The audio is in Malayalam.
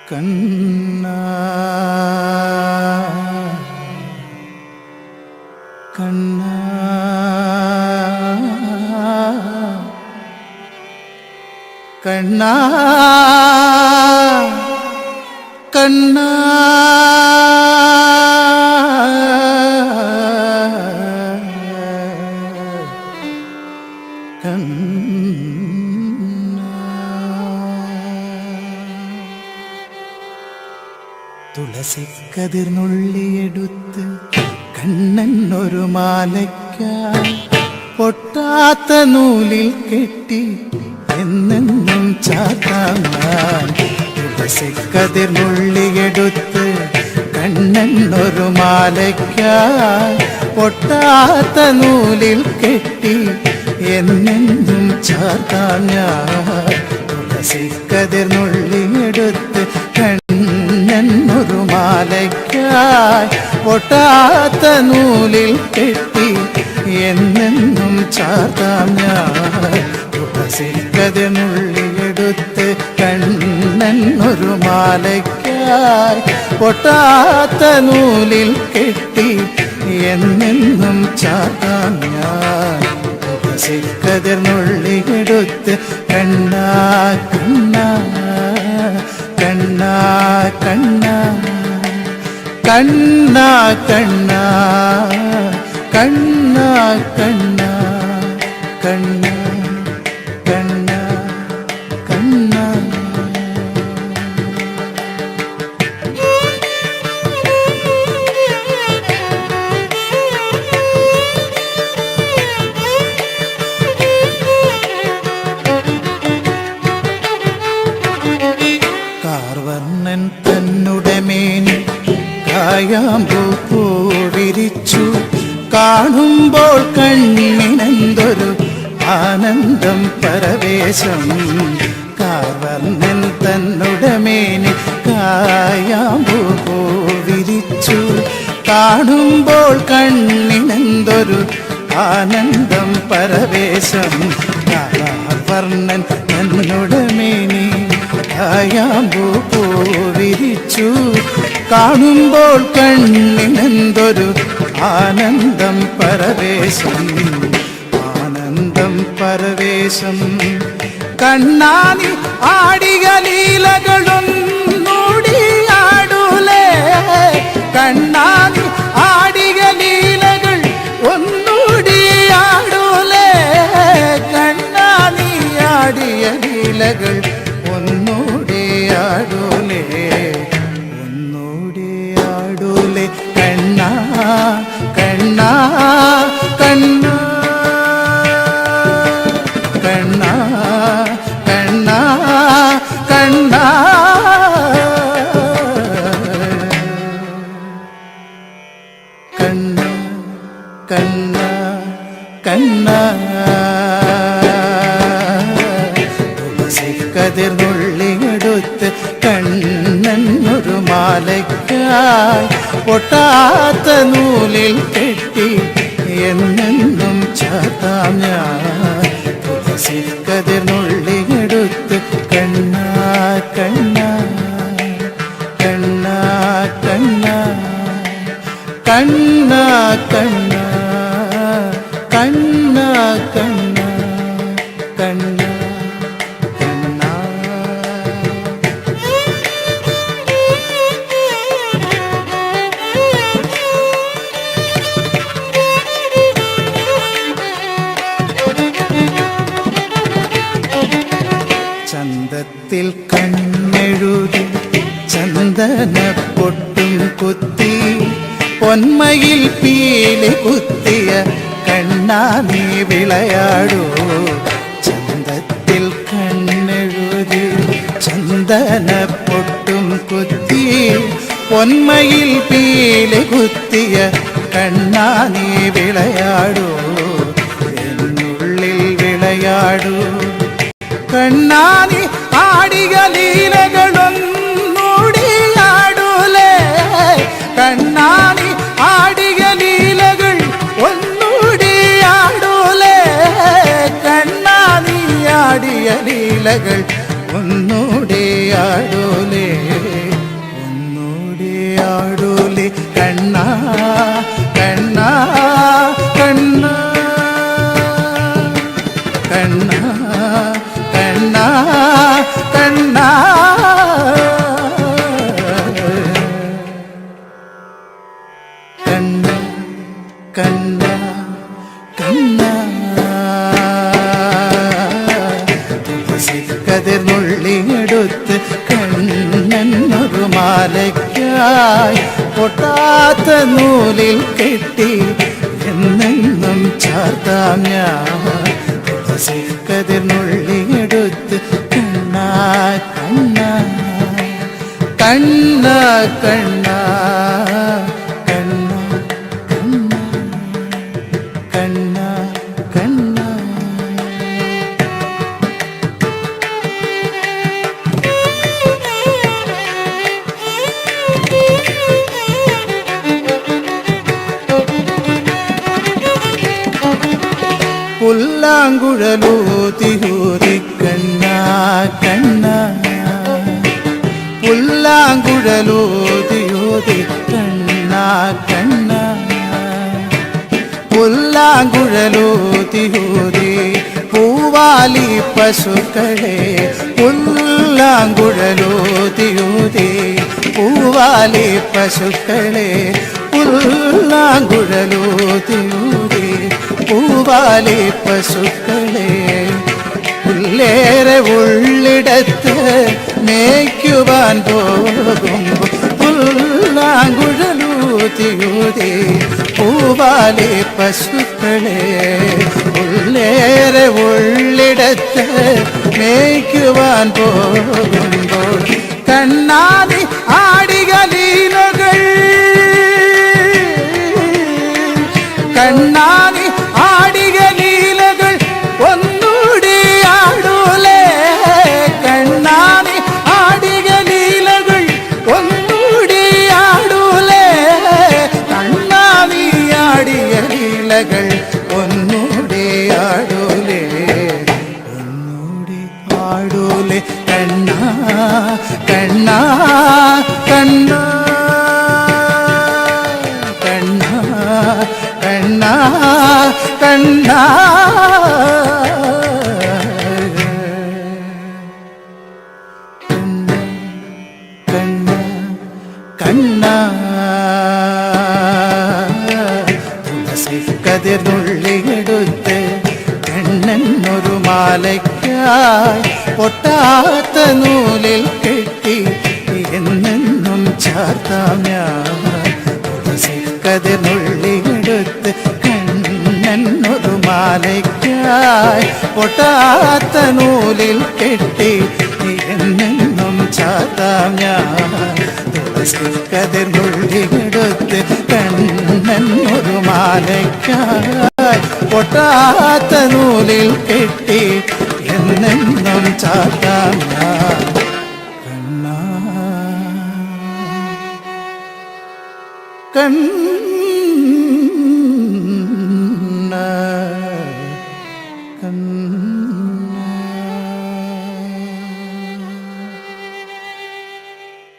കണ്ണാ കണ്ണാ കണ്ണാ കണ്ണാ തുളസിക്കതിർന്നുള്ളിയെടുത്ത് കണ്ണൻ ഒരു മാലയ്ക്കായി പൊട്ടാത്ത നൂലിൽ കെട്ടി എന്നെന്നും ചാത്താൻ. തുളസിക്കതിർന്നുള്ളിയെടുത്ത് കണ്ണൻ ഒരു മാലയ്ക്കായി പൊട്ടാത്ത നൂലിൽ കെട്ടി എന്നെന്നും ചാത്താൻ. തുളസിക്കതിർന്നുള്ളിയെടുത്ത് കണ്ണനൊരു മാലയ്ക്കായി പൊട്ടാത്ത നൂലിൽ കെട്ടി എന്നെന്നും ചാർത്താം. തുളസിക്കതിർന്നുള്ളിയെടുത്ത് കണ്ണനൊരു മാലയ്ക്കായി പൊട്ടാത്ത നൂലിൽ കെട്ടി എന്നെന്നും ചാർത്താം. തുളസിക്കതിർന്നുള്ളിയെടുത്ത് കണ്ണാ കണ്ണാ കണ്ണാ കണ്ണാ കണ്ണാ കണ്ണാ കണ്ണാ കണ്ണാ കണ്ണാ കണ്ണാ കണ്ണാ. കാർവർണ്ണൻ തന്നുടെ മേനി കായാമ്പൂ വിരിച്ചു കാണുമ്പോൾ കണ്ണിനെന്തൊരു ആനന്ദം പരവേശം. കാർവർണ്ണൻ തന്നുടെ മേനി കായാമ്പൂ വിരിച്ചു കാണുമ്പോൾ കണ്ണിനെന്തൊരു ആനന്ദം പരവേശം. കാർവർണ്ണൻ തന്നുടെ മേനി കായാമ്പൂ വിരിച്ചു കാണുമ്പോൾ കണ്ണിനെന്തൊരു ആനന്ദം പരവേശം. ആനന്ദം പരവേശം. കണ്ണാനി ആടിയ ലീലകളൊന്നൂടി ആടൂലേ. കണ്ണാനി ആടിയ ലീലകൾ ഒന്നൂടി ആടൂലേ. കണ്ണാനി ആടിയ ലീലകൾ ഒന്നൂടി ആടൂലേ. ഒന്നൂടി ആടൂലേ. കണ്ണാ കണ്ണാ കണ്ണാ കണ്ണാ കണ്ണാ കണ്ണാ കണ്ണാ കണ്ണാ കണ്ണാ. തുളസിക്കതിർന്നുള്ളിയെടുത്ത് കണ്ണനൊരു മാലയ്ക്കായി പൊട്ടാത്ത നൂലിൽ കെട്ടി എന്നെന്നും ചാത്താം. തുളസിക്കതിർന്നുള്ളിയെടുത്ത് കണ്ണാ കണ്ണാ കണ്ണാ കണ്ണാ കണ്ണാ കണ്ണാ കണ്ണാ കണ്ണാ കണ്ണാ. ചന്തത്തിൽ കണ്ണെഴുതി ചന്ദന പൊട്ടും കുത്തി പൊന്മയിൽ പീലി കുത്തിയ കണ്ണാ നീ വിളയാടൂ. ചന്തത്തിൽ കണ്ണെഴുതി ചന്ദന പൊട്ടും കുത്തി പൊന്മയിൽ പീലി കുത്തിയ കണ്ണാ നീ വിളയാടൂ. എന്നുള്ളിൽ വിളയാടൂ. കണ്ണാനി ആടിയ ലീലകളൊന്നൂടി ആടൂലേ. കണ്ണാനി ആടിയ ലീലകൾ ഒന്നൂടി ആടൂലേ. കണ്ണാനി ആടിയ ലീലകൾ ഒന്നൂടി ആടൂലേ. കണ്ണ കണ്ണ കണ്ണ കണ്ണ കണ്ണ കണ്ണ കതിർന്നുള്ളിയെടുത്ത് കണ്ണനൊരു മാലയ്ക്കായി പൊട്ടാത്ത നൂലിൽ കെട്ടി എന്നെന്നും ചാർത്താം ഞാൻ കതിർന്നുള്ളിയെടുത്ത് കണ്ണ കണ്ണ കണ്ണ കണ്ണ കണ്ണ കണ്ണ കണ്ണ പുല്ലാങ്കുഴലൂതിയൂതി കണ്ണ കണ്ണ പുല്ലാങ്കുഴലൂതിയൂതി കണ്ണ കണ്ണ പുല്ലാങ്കുഴലൂതിയൂതി പൂവാലി പശുക്കളെ പുല്ലാങ്കുഴലൂതിയൂതി പൂവാലി പശുക്കളെ പുല്ലാങ്കുഴലൂതിയൂതി പൂവാലി പശുക്കളെ പുല്ലേറെ ഉള്ളിടത്ത് മേയ്ക്കുവാൻ പോകുമ്പോൾ പുല്ലാങ്കുഴലൂതിയൂതി പൂവാലി പശുക്കളെ പുല്ലേറെ ഉള്ളിടത്ത് മേയ്ക്കുവാൻ പോകുമ്പോൾ കണ്ണാടി ആടിക ലീലകൾ കണ്ണാടി ആടിക ലീലകൾ ഒന്നൂടി ആടൂലേ കണ്ണാടി ആടിക ലീലകൾ ഒന്നൂടി ആടൂലേ കണ്ണാടി ആടിയ ലീലകൾ ഒന്നൂടി ആടൂലേ ഒന്നൂടി ആടൂലേ കണ്ണ കണ്ണ കണ്ണ കണ്ണ കണ്ണ കണ്ണ കണ്ണ കണ്ണ തുളസി കതിർന്നുള്ളിയെടുത്ത് കണ്ണനൊരു മാലയ്ക്കായി പൊട്ടാത്ത നൂലിൽ കെട്ടി എന്നെന്നും ചാർത്താം ഞാൻ തുളസി കതിർന്നുള്ളിയെടുത്ത് കണ്ണനൊരു മാലയ്ക്കായി പൊട്ടാത്ത നൂലിൽ കെട്ടി എന്നെന്നും ചാർത്താം ഞാൻ തുളസി കതിർന്നുള്ളിയെടുത്ത് കണ്ണനൊരു മാലയ്ക്കായി പൊട്ടാത്ത നൂലിൽ കെട്ടി എന്നെന്നും ചാർത്താം ഞാൻ കണ്ണ കണ്ണ